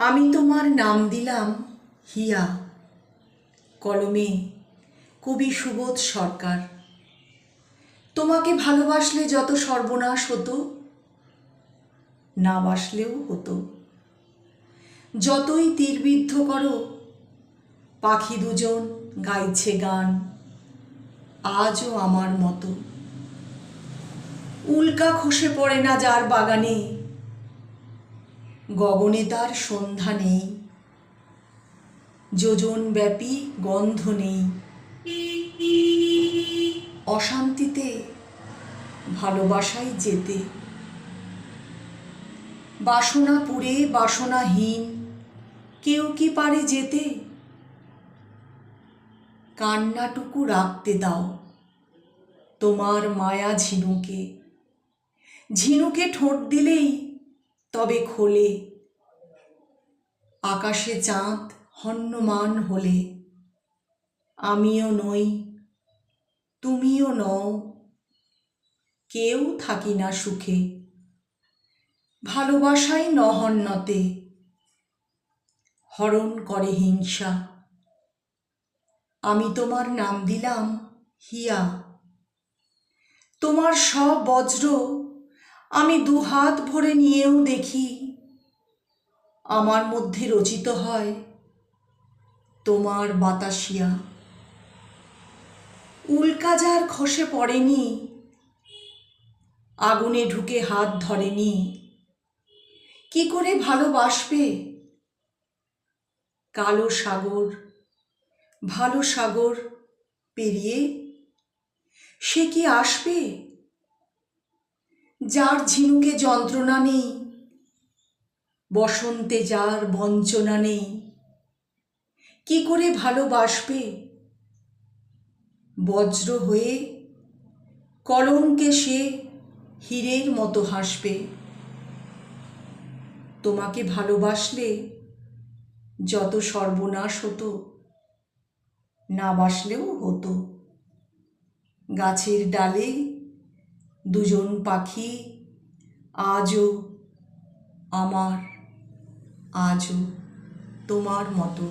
আমি তোমার নাম দিলাম হিয়া। কলমে কবি সুবোধ সরকার। তোমাকে ভালোবাসলে যত সর্বনাশ হতো, না বাসলেও হতো। যতই তীরবিদ্ধ করো, পাখি দুজন গাইছে গান আজও আমার মতো। উল্কা খসে পড়ে না যার বাগানে, গগনে তার সন্ধ্যা নেই। যোজনব্যাপী গন্ধ নেই। অশান্তিতে ভালোবাসাই যেতে। বাসনা পুরে বাসনাহীন কেউ কি পারে যেতে? কান্নাটুকু রাখতে দাও তোমার মায়া ঝিনুকে। ঝিনুকে ঠোঁট দিলেই তবে খোলে। আকাশে চাঁদ হন্যমান হলে আমিও নই, তুমিও নও, কেউ থাকি না সুখে। ভালোবাসাই নহন্যতে হরণ করে হিংসা। আমি তোমার নাম দিলাম হিয়া। তোমার সব বজ্র আমি দুহাত ভরে নিয়েও দেখি, আমার মধ্যে রচিত হয় তোমার বাতাসিয়া। উল্কা যার খসে পড়েনি, আগুনে ঢুকে হাত ধরেনি, কি করে ভালোবাসবে? কালো সাগর ভালো সাগর পেরিয়ে সে কি আসবে? যার ঝিনুকে যন্ত্রণা নেই, বসন্তে যার বঞ্চনা নেই, কি করে ভালোবাসবে? বজ্র হয়ে কলঙ্কে সে হীরের মতো হাসবে। তোমাকে ভালোবাসলে যত সর্বনাশ হতো, না বাসলেও হতো। গাছের ডালে দুজন পাখি আজও আমার, আজও তোমার মতো।